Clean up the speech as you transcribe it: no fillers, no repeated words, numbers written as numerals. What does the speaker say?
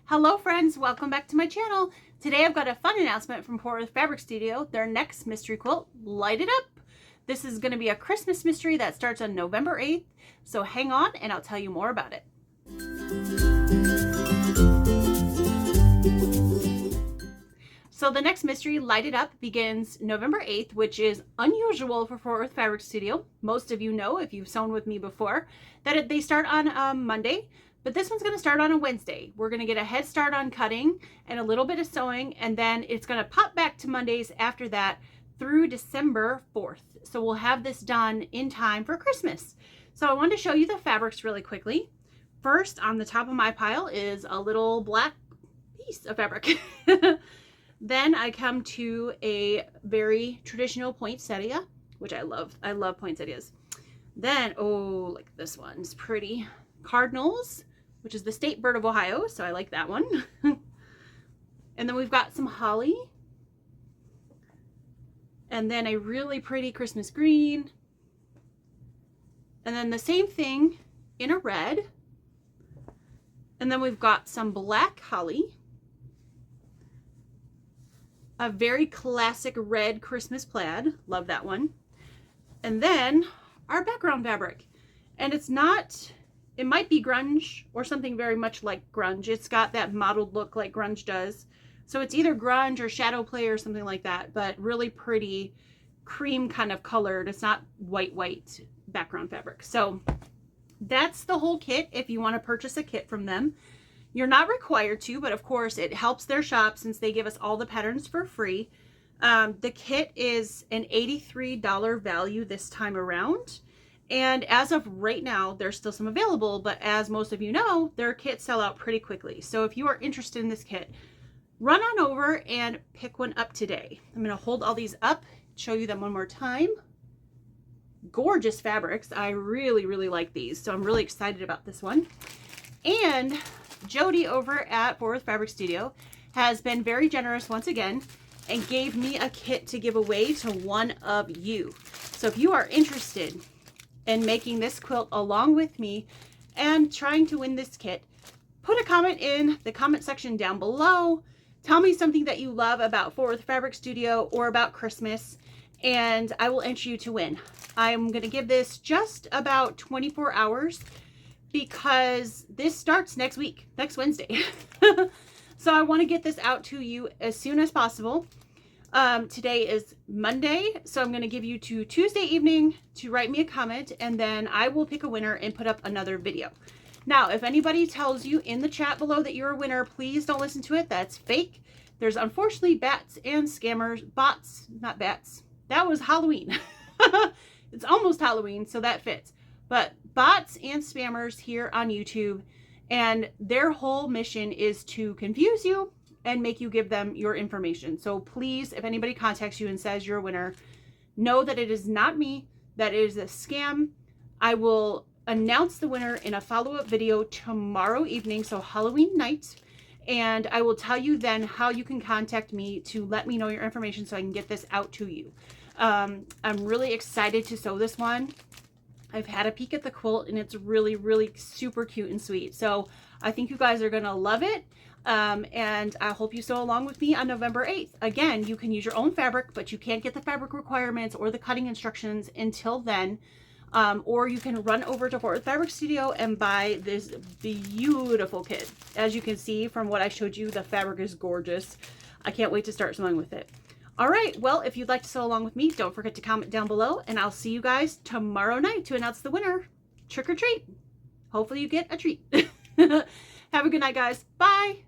Hello friends, welcome back to my channel. Today I've got a fun announcement from FWFS Studio. Their next mystery quilt, Light It Up. This is going to be a Christmas mystery that starts on November 8th. So hang on and I'll tell you more about it. So the next mystery, Light It Up, begins November 8th, which is unusual for FWFS Studio. Most of you know, if you've sewn with me before, that they start on Monday. But this one's going to start on a Wednesday. We're going to get a head start on cutting and a little bit of sewing, and then it's going to pop back to Mondays after that through December 4th. So we'll have this done in time for Christmas. So I wanted to show you the fabrics really quickly. First, on the top of my pile is a little black piece of fabric. Then I come to a very traditional poinsettia, which I love. I love poinsettias. Then, oh, like this one's pretty. Cardinals, which is the state bird of Ohio, so I like that one. And then we've got some holly. And then a really pretty Christmas green. And then the same thing in a red. And then we've got some black holly. A very classic red Christmas plaid. Love that one. And then our background fabric. And it's not... It might be grunge or something very much like grunge. It's got that mottled look like grunge does. So it's either grunge or shadow play or something like that, but really pretty cream kind of colored. It's not white background fabric. So that's the whole kit if you want to purchase a kit from them. You're not required to, but of course it helps their shop since they give us all the patterns for free. The kit is an $83 value this time around. And as of right now, there's still some available, but as most of you know, their kits sell out pretty quickly. So if you are interested in this kit, run on over and pick one up today. I'm going to hold all these up, show you them one more time. Gorgeous fabrics. I really, really like these. So I'm really excited about this one. And Jody over at FWFS Studio has been very generous once again and gave me a kit to give away to one of you. So if you are interested and making this quilt along with me and trying to win this kit, put a comment in the comment section down below. Tell me something that you love about FWFS Studio or about Christmas, and I will enter you to win. I'm going to give this just about 24 hours because this starts next week, next Wednesday. So I want to get this out to you as soon as possible. Today is Monday, so I'm going to give you to Tuesday evening to write me a comment, and then I will pick a winner and put up another video. Now, if anybody tells you in the chat below that you're a winner, please don't listen to it. That's fake. There's unfortunately bats and scammers, bots, not bats. That was Halloween. It's almost Halloween, so that fits. But bots and spammers here on YouTube, and their whole mission is to confuse you and make you give them your information. So please, if anybody contacts you and says you're a winner, know that it is not me, that it is a scam. I will announce the winner in a follow-up video tomorrow evening, so Halloween night, and I will tell you then how you can contact me to let me know your information so I can get this out to you. I'm really excited to sew this one. I've had a peek at the quilt and it's really, really super cute and sweet. So I think you guys are gonna love it. And I hope you sew along with me on November 8th. Again, you can use your own fabric, but you can't get the fabric requirements or the cutting instructions until then. Or you can run over to FWFS Studio and buy this beautiful kit. As you can see from what I showed you, the fabric is gorgeous. I can't wait to start sewing with it. All right, well, if you'd like to sew along with me, don't forget to comment down below, and I'll see you guys tomorrow night to announce the winner. Trick or treat. Hopefully you get a treat. Have a good night, guys. Bye.